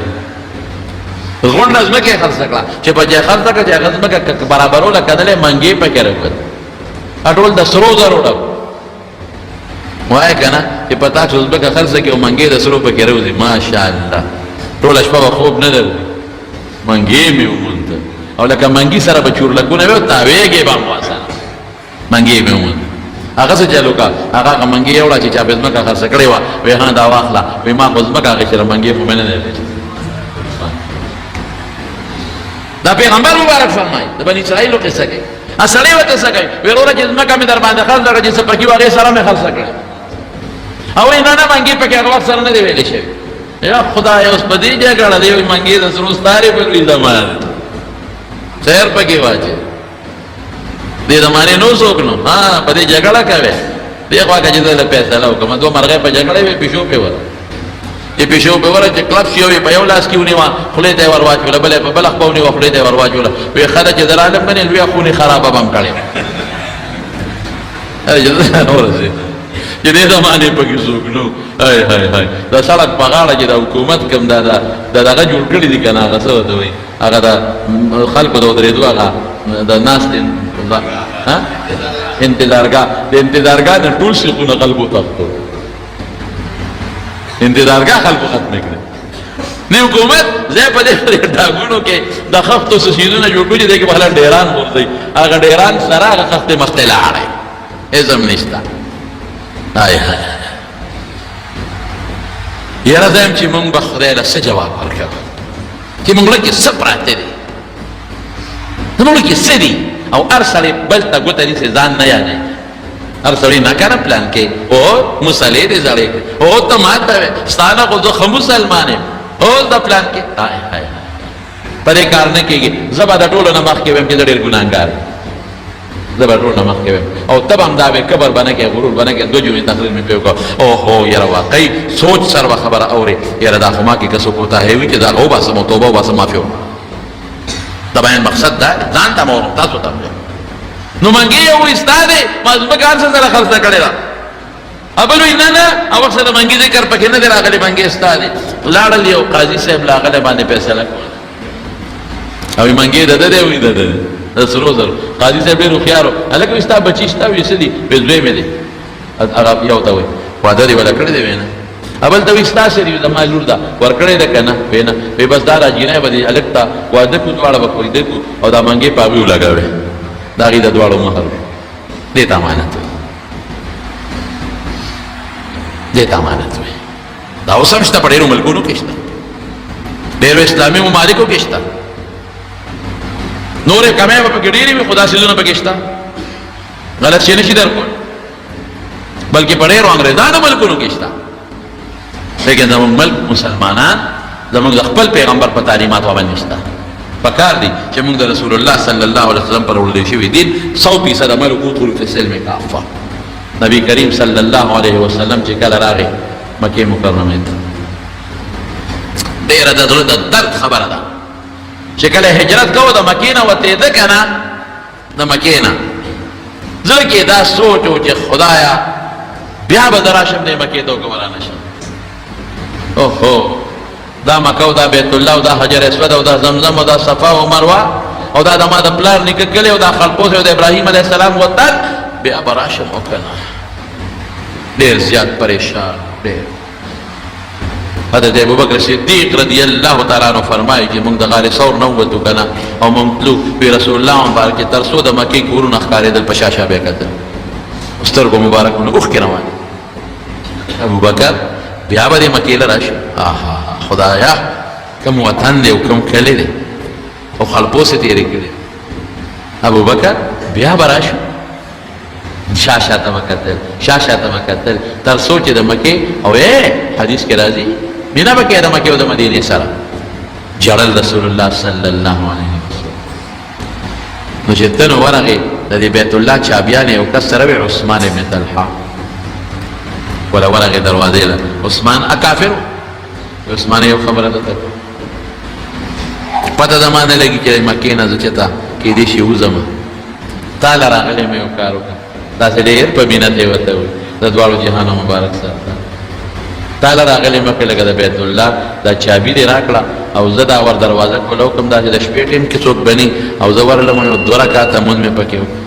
غونډه ځمکه یې خرڅه کړه چې په جای خرڅه کړه چې هغه ځمکه برابروله کنلې منګې پکې راوکړه، ټول د سرو زرو ډک وایي که نه چې په تا چې ځمکه خرڅه کړي او منګې د سرو پکې راوځي، ماشاءالله ټوله شپه به خوب نه درځي، منګې مې ومونده او لکه منګي سره به چورلکونه وي او تاویږي به هم واسانه منګې مې ومونده. هغه څه چلو کا هغه منګي یوړه چې چا په ځمکه خرڅه کړې وه، وایي ها دا واخله، وایي ما خو ځمکه هغې سره منګې خو مې نه دی ویلې. دا پیغمبر مبارک فرمایي د بني اسرائیلو قصه کوي. سړی ورته څه کوي، وایي وروره چې ځمکه مې در باندې خرڅه کړه چې څه پکې وه هغې سره مې خرڅه کړه، او وایي نه نه منګي پکې هغه وخت سره نه دی ویلې شوي. یا خدای اوس په دې جګړه دی وایي منګي د سرو ستارې په لوی زمانه خیر پکې واچي دې زمانې نو څوک نو په دې جګړه کوي دې خوا که چې زه له فیصله وکړم دوه مرغۍ په جګړه وې پیشو پې وره چې پیشو پې وره چې کلب شي یو په یو لاس کې ونیوه خولې ته یې ور واچوله بله په بله خوا ونیوه خولې ته یې ور واچوله وایي ښه ده چې زه رالم منې لویه خونې خرابه به م کړې ورسېد چې دې زمانې پکې څوک نو هی هی هی د سړک په غاړه چې د حکومت کوم د دغه جوړ کړي دي که نه هغه څه ورته وایي هغه د خلکو د ودرېدو هغه د ناستې انتظارګاه د انتظارګاه نه ټول سیخونه خلکو تښتو انتظارګاه خلکو ختمې کړې د حکومت ځای په دې ډاګونو کې د خښتو څه شیزونه جوړ کړي دی کې بهله ډیران غورځوي هغه ډیران سره هغه خښتې مخته لاړی عزم نشته هاي هاي یاره زه یم چې مونږ به خدای له څه جواب ورکوو چې مونږ له کې څه پراته دي زمونږ کې څه دي او هر سړی بل ته ګوته نیسي ځان نه یادوي هر سړی نه کنه پلان کې او مسلې دې زړې کړې او ته ماته وې ستا نه خو زه ښه مسلمان یم او د پلان کې هاي هاي په دې کار نه کېږي زه به د ټولو نه مخکې ویم چې زه ډېر ګناهګار یم زه به ټول نه مخکې ویم او ته به هم دا وې کبر به نه کوې غرور به نه کوې دوه جمعې تقریر مې پرې وکړه اوهو یاره واقعي سوچ سره به خبره اورې یاره دا خو ما کې که څه کوتاهي وي چې دا وباسم او توبه وباسم معافي وکړم د بیان مقصد دا ځان ته مورم تاسو ته نو منګې یو وایي ستا دی ما ځمکه هر څه سره خرڅه کړې ده بل وایي نه نه هغه وخت د منګي ذکر پکې نه دی راغلی منګې ستا دی لاړل یو قاضي صاحب له هغه باندې فیصله کوله او منګې د ده دی وایي د ده د سرو زرو قاضي صاحب ډېر هوښیار و هلکه وایي ستا بچي شته وایي څه دي وایي زوی مې دی هغه یو ته وایي واده دې وله کړی دی وایي نه بل ته وایي ستا څه دي زما لور ده ورکړی ده که نه وایي نه وایي بس دا راجینی به دې هلک ته واده کړو دواړه به واده کړو او دا منګې په هغوی ولګوې د هغې د دواړو مهر وي دې ته امانت وایي دې ته امانت وایي دا اوس هم شته په ډېرو ملکونو کې شته ډېرو اسلامي ممالکو کې شته نورې کمې به پکې ډېرې وي خو دا څیزونه پکې شته غلط شی نشي درکول بلکې په ډېرو انګریزانو ملکونو کې شته لیکن زموږ ملک مسلمانان زموږ د خپل پیغمبر په تعلیماتو باندې شته پکار دي چې موږ د رسول الله صلی الله علیه وسلم پر وړاندې شوي دین 100% عمل وکړو فی السلم کافه نبی کریم صلی الله علیه وسلم چې کله راغی مکې مکرمه ته ډېره د زړه د درد خبره ده چې کله هجرت کوو د مکې نه وتېده که نه د مکې نه زړه کې دا سوچ و چې خدایا بیا به زه راشم دې مکې ته وکړه رانه شم اوهو دا مکه او دا بیت الله او دا حجر اسود او دا زمزم او دا صفا او مروه او دا د ما د پلار نیکه کلی او دا خلقوس او د ابراهیم علیه السلام وطن بیا به راشم او که نه ډېر زیات پریشان ډېر حضرت ابوبکر صدیق رضی الله تعالی عنہ فرمایي چې موږ د غار ثور نه ووتو که نه او موږ تلو وی رسول الله مبارک تر څو د مکې کورونه ښکارېدل په شا شا به یې کتل سترګو مبارکونه اوښکې روانې ابوبکر بیا به دې مکې له راشي خدایا کوم وطن دی او کوم کلی دی او خلپوس یې تېرې کړي ابوبکر بیا به راشي شا شا ته به کتل شا شا ته به کتل تر څو چې د مکې او حدیث کې راځي مینه به کوي د مکې او د مدینې سره جړل رسول الله صلی الله علیه وسلم نو چې ته نو ورغې د دې بیت الله چابیانې یو کس سره وی عثمان ابن طلحه ولا ورغه دروازې له عثمان کافر عثمان یو خبره ده پته ده ما نه لګي چې مکې نه زه چېرته کېدای شي وځم تاله راغلی مې یو کار وکړه داسې ډېر په مینت یې ورته وویل د دواړو جهانو مبارک ساته تاله راغلی مکې لکه د بیت الله دا چابي دې راکړه او زه دا ور دروازه کولو کوم داسې د شپې ټیم کې څوک بني او زه ورلم نو 2 رکعاته مونځ مې پکې وکړ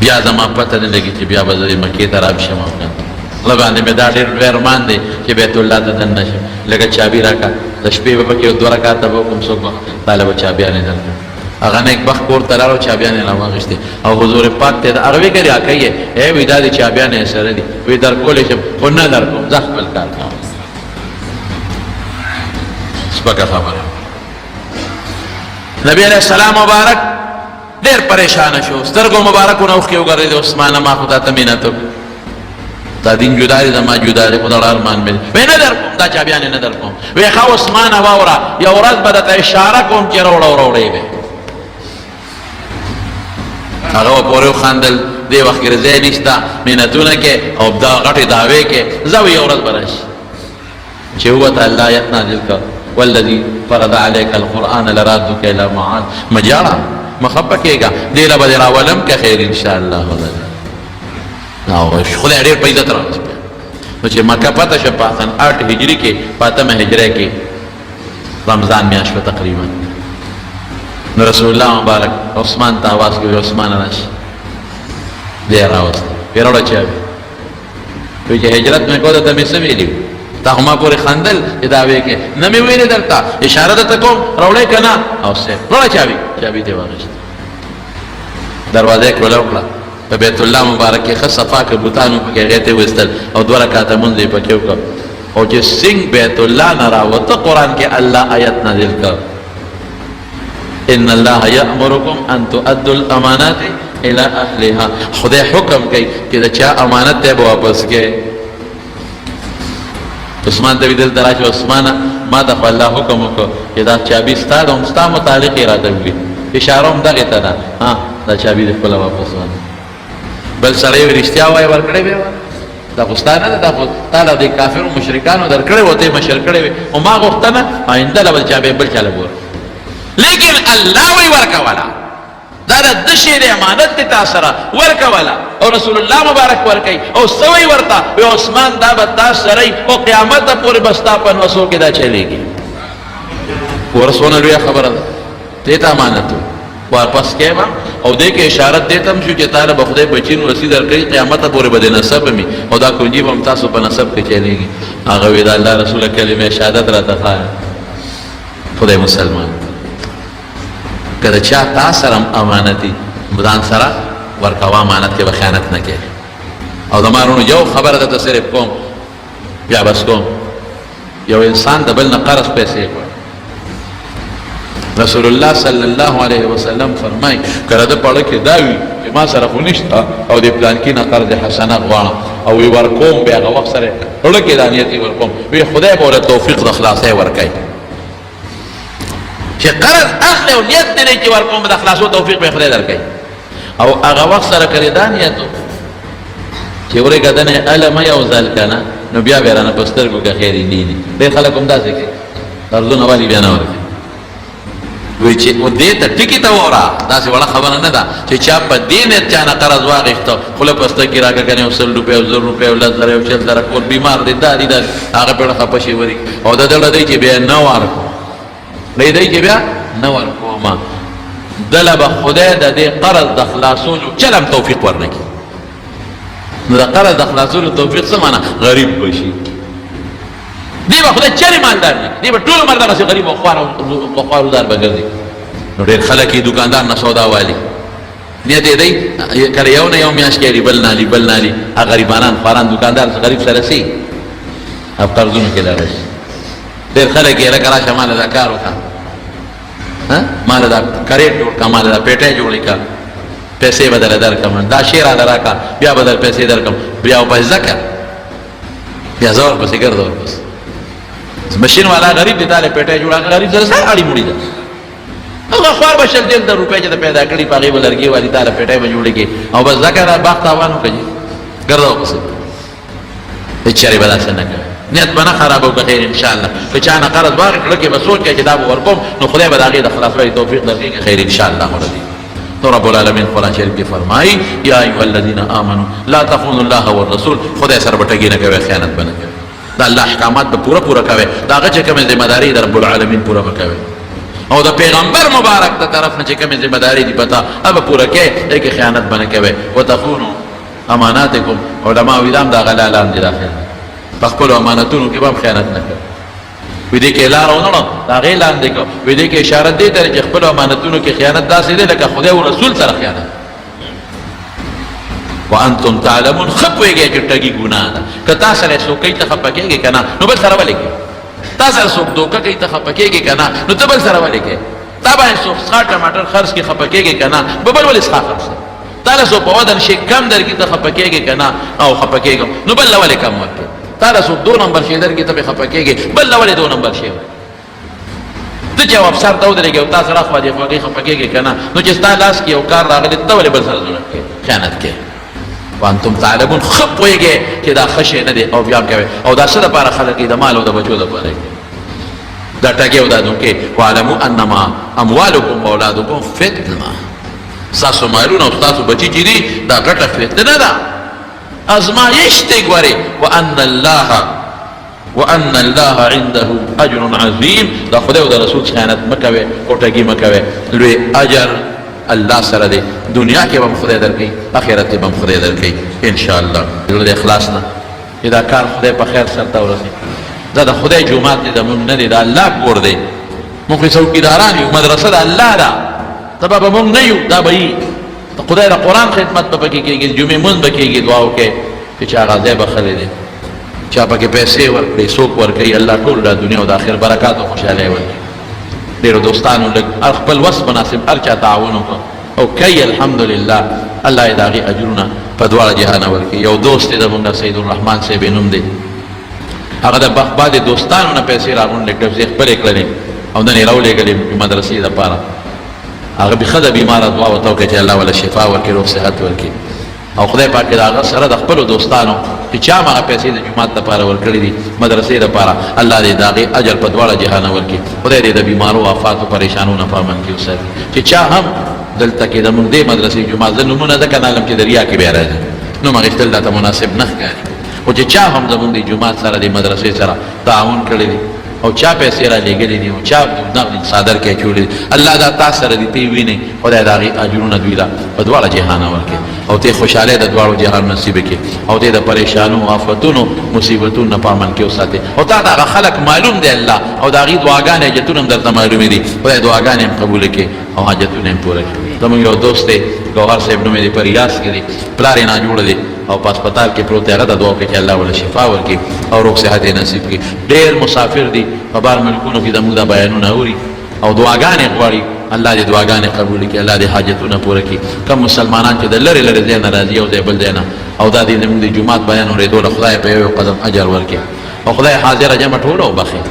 بیا زما پته نه لګي چې بیا به زه مکې ته راشم او نه الله باندې مې دا ډېر لوی ارمان دی چې بیت الله ته دننه شم لکه چابي راکړه د شپې به پکې 2 رکعاته به وکړم څوک به تاله به چابیانې درکړم هغه نیک بخت کور ته راغلو چابیانې راواخېستې او حضور پاک ته هغه وی کړي اکیه ای وی دا دي چابیانې سره دي وی درکولی شم خو نه درکوم زه خپل کار کوم سپکه خبره نبی علیہ السلام مبارک ډېر پریشانه شو سترګو مبارکونه اوښکې وګرځېدې عثمانه ما خو تا ته مینت وکړو دا دین جدا دی زما جدا دی خو دغه ارمان مې وی نه درکوم دا چابیانې نه درکوم وی ښه عثمانه واوره یو ورځ به درته اشاره کوم چې روړه وروړې به هغه پورې وخندل دې وخت کې ځای نشته مینتونه کې او دا غټې دعوې کې زه به یو ورځ به راشي چې ووته الله آیت نازل کړ والذي فرض عليك القرآن لرادك إلى معاد مجاړه مخبه کېږه دې له به دې راولم که خیر انشاءالله خدای ډېر په عزت راوست نو چې مکه پته شه په سن 8 هجري کې په 8 هجري کې رمضان میاشت وه تقریبا نو رسول الله مبارک عثمان ته آواز کوي عثمان راشي دی یې راوست ویې راوړه چابي وایي چې هجرت مې کو درته مې څه ویلي تا خو ما پورې خندل چې دا ویې کې نه مې ویلې درته اشاره درته کوم راوړی که نه او صاحب راوړه چابي چابي دې واخېست دروازه یې کړوله وکړه په بیت الله مبارک کې ښه صفا که بوتانو پکې هغې ته ویستل او 2 رکعاته مونځ یې پکې وکړه او چې سنګ بیت الله نه راوته قرآن کې الله آیت نازل کړ ان الله یأمرکم ان تؤدوا الامانات الى اهلها خدای حکم کوي چې د چا امانت ته به واپس کړي عثمان ته وی دلته راشه عثمانه ما ته خو الله حکم وکړو چې دا چابي ستا ده هم ستا متعلق یې راته وکړي اشاره هم دغې ته ده دا چابي دې خپله واپس واخله بل سړی وي رښتیا وایي ورکړی به یې دا خو ستا نه ده دا خو تا له دې کافرو مشرکانو درکړی و ته یې مشر کړی وې او ما غوښتنه آینده له بل چا به بل چا له ګوره لیکن الله وی ورکولا دا د شی دی امانت دی تا سره ورکولا او رسول الله مبارک ورکوي او سوی ورته وی عثمان دا به تا سره او قیامت پورې به ستا په نوسو کې دا چلیږي ورسونه لویه خبره ده دې ته امانت واپس کېما او دې کې اشاره دې ته هم شو چې تاله به خدای بچي نو رسي درکړي قیامت پورې به د نسب مې او دا کنجي به هم تاسو په نسب کې چلیږي هغه وی دا الله رسول کلمه شهادت راته ښایي خدای مسلمان که د چا تا سره امانتي ځان سره ورکوه امانت کې به خیانت نه کوې او زما وروڼو یو خبره درته صرف کوم بیا بس کوم یو انسان د بل نه قرض پیسې غواړي رسول الله صلی الله علیه وسلم فرمایي که د پړه کې دا وي چې ما سره خو نشته او د پلانکي نه قرض حسنه غواړم او وی ورکوم بیا هغه وخت سره زړه کې دا نیت ورکوم وی خدای به ورته توفیق د خلاصۍ ورکوي چې قرض اخلي او نیت دی چې ورکوم د خلاصو توفیق به خدای درکوي او هغه وخت سره کړی دا نیت چې ورېږه دنې الم یو ځل که نه نو بیا بیا رانه په سترګو کې خیر دي ډېر خلک هم داسې کوي قرضونه والي بیا نه ورکوي وی چې دې ته ټکي ته وره داسې وړه خبره نه ده چې چا په دې نیت چا نه قرض واخېسته خوله په سترګې راکړه کنې یو 100 روپۍ او 1000 روپۍ او 10,000 او 40,000 کور بیمار دی دا دي دا هغه پېړه خفه شي وري او د دړه دی چې بیا نه ورکوم دی چې بیا نه ورکومه دله به خدای د دې قرض د خلاصولو چلم توفیق ورنکړي نو د قرض د خلاصولو توفیق څه معنی غریب بشي دی به خدای چرې مالدار نه دی به ټول عمر دغسې غریب او خواروزار به ګرځي نو ډېر خلک یې دوکاندار نه سودا والي نیت یې دی کله یو نه یو میاشت کې بل نالي بل نالي هغه غریبانان خواران دوکاندار غریب سره سي او قرضونو کې لاړه شي ډېر خلک یې لکه راشه ماله دا کار وکړه ماله دا کریټ جوړ کړه ماله دا پیټۍ جوړې کړه پیسې به درله درکړم دا شی راله راکړه بیا به در پیسې درکړم بیا وپسې کړه بیا زه ورپسې ګرځه ورپسې مشین والا غریب دی تاله پیټۍ جوړه غریب سره څه اړي مړي ده هغه خوار به 100 روپۍ چې پیدا کړي په هغې به لرګي والي تاله پیټۍ به جوړې کړي او بس ځکه دا باغ تاوان وکړي ګرځاو پسې هېچېرې به داسې نه کوي نیت به نه خرابوو که خیر انشاءالله که چا نه قرض واخلې کړه کې به سوچ کوي چې دا به ورکوم نو خدای به د هغې د خلاصوالي توفیق درکړي که خیر انشاءالله ولدي تو رب العالمین قرآن شریف کې فرمایي یا ایها الذین آمنوا لا تخونوا الله والرسول خدای سره به ټګي نه کوئ خیانت به نه کوئ د الله احکامات به پوره پوره کوئ د هغه چې کومې ذمهداري د رب العالمین پوره به کوئ او د پیغمبر مبارک د طرف نه چې کومې ذمهداري دي پتا هغه پوره کوئ دې کې خیانت به نه کوئ وتخونوا اماناتکم علما وایي دا هم د هغه لاندې داخل په خپلو امانتونو کې به هم خیانت نه کوئ وی دې کې لار ونه د هغې لاندې کړه وی دې کې اشاره دې ته چې خپلو امانتونو کې خیانت داسې دی لکه خدای او رسول سره خیانت وانتم تعلمون ښه پوهېږئ چې ټګي ګناه ده که تا سره څوک کوي ته خفه کېږې که نه نو بل سره ولې کوې تا سره څوک دوکه کوي ته خفه کېږې که نه نو ته بل سره ولې کوې تا باندې څوک څښا ټماټر خرڅ کړي خفه کېږې که نه به بل ولې څښا خرڅ دی تا له څوک په وزن شي کم درکړي ته خفه کېږې که نه او خفه کېږم نو بل له ولې کم ورکړې تا له څوک 2 نمبر شی درکړي ته به خفه کېږې بل له ولې 2 نمبر شی ته چې یو افسر ته ودرېږې او تا سره خوا دې خواږې خفه کېږې که نه نو چې ستا لاس کې یو کار راغلی ته ولې بل سره ضرورت کوې خیانت کوې وانتم تعلمون ښه پوهېږئ چې دا ښه شی نه دی او بیا هم کوئ او دا څه دپاره خلک کوي د مال او د بچو دپاره کوي دا ټګې او دا دوکې واعلموا انما اموالکم واولادکم فتنه ستاسو مالونه او ستاسو بچي چې دي دا ګټه فتنه ده ازمایش دی ګورې وان الله عنده اجر عظیم دا خدای او د رسول خیانت مه کوئ او ټګي مه کوئ لوی اجر الله سره دی دنیا کې به هم خدای درکوي آخرت کې به هم خدای درکوي انشاءالله زړه د اخلاص نه چې دا کار خدای په خیر سرته ورسوي دا د خدای جومات دی زموږ نه دی د الله کور دی موږ خو څوکیداران یو مدرسه د الله ده ته به موږ نه یو دا به یي د خدای د قرآن خدمت به پکې کېږي جمعې مونځ به کېږي دعا وکړئ چې چا هغه ځای بخلی دی چا پکې پیسې ورکړي څوک ورکوي الله ټول د دنیا او د آخر برکات او خوشحالۍ ورکړي ډېرو دوستانو لږ خپل وس مناسب هر چا تعاون وکړه او کوي الحمدلله الله یې د هغې اجرونه په دواړه جهانه ورکړي یو دوست دی زمونږ سید الرحمن صاحب یې نوم دی هغه د بعضې دوستانو نه پیسې راغونډې کړې پیسې خپلې کړلې او نن یې راولېږلې مدرسې دپاره هغه بې ښځه بیماره دعا ورته وکړه چې الله وله شفا ورکړي روغ صحت ورکړي او خدای پاک د هغه سره د خپلو دوستانو چې چا هم هغه پیسې د جومات دپاره ورکړي دي مدرسې دپاره الله دې د هغې اجر په دواړه جهانه ورکړي خدای دې د بیمارو آفاتو پریشانو نه په امن کې وساتي چې چا هم دلته کې زموږ دې مدرسې جومات زه نومونه ځکه نه علم چې د ریا کې بیا راځي نوم اخېستل راته مناسب نه ښکاري خو چې چا هم زموږ دې جومات سره دې مدرسې سره تعاون کړی دی او چا پیسې را لېږلي دي او چا نغد صادر کې اچولی دي الله دا تا سره دي ته یې وینئ خدای د هغې اجرونه دوی له په دواړه جهانه ورکړي او ته خوشحالۍ د دواړو جهان نصیبه کړي او ته د پریشانو آفتونو مصیبتونو نه په امن کې وساتې او تا د هغه خلک معلوم دی الله او د هغې دعاګانې حاجتونه هم درته معلومې دي خدای دعاګانې هم قبوله کړي او حاجتونه هم پوره کړي زموږ یو دوست دی ګوهر صاحب نوم یې دی په ریاض کې دی پلار یې ناجوړه دی او په هسپتال کې پروت دی هغه ته دعا وکړي چې الله وله شفا ورکړي او روغ صحت یې نصیب کړي ډېر مسافر دي په بار ملکونو کې زموږ دا بیانونه اوري او دعاګانې غواړي الله دې دعاګانې قبولې کړي الله دې حاجتونه پوره کړي کم مسلمانان چې د لرې لرې ځای نه راځي یو ځای بل ځای نه او دا دې زموږ د جومات بیان اورېدو له خدای په یو قدم اجر ورکړي او خدای حاضره جمع ټوله وبخي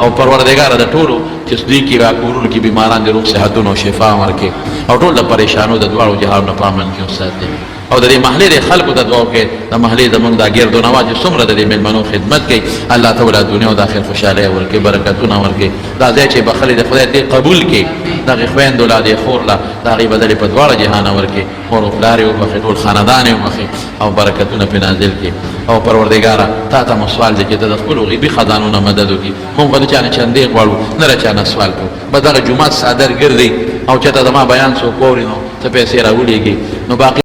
او پروردګاره د ټولو چې دوی کې را کورونو کې بیماران د روغ صحتونو او شفا ورکړي او ټول د پریشانو د دواړو جهانونو په امن کې وساتي او د دې محلې د خلکو ته دعا وکړئ د محلې زموږ دا ګرد و نواز چې څومره د دې مېلمنو خدمت کوي الله ته ولله دنیا او د آخر خوشحالۍ ورکړي برکتونه ورکړي دا ځای چې بخلي د خدای دې قبول کړي د هغې خویندو لا دې خور له د هغې بدلې په دواړه جهانه ورکړي مور و پلار یې وبخښي ټول خاندان یې وبخښي او برکتونه پرې نازل کړي او پروردګاره تا ته مو سوال دی چې ته د خپلو غیبي خزانو نه مدد وکړي موږ به د چا نه چندې غواړو نه له چا نه سوال کوو به دغه جومات صادر ګرځي او چېرته زما بیان څوک واوري نو ته پیسې راولېږي نو باقي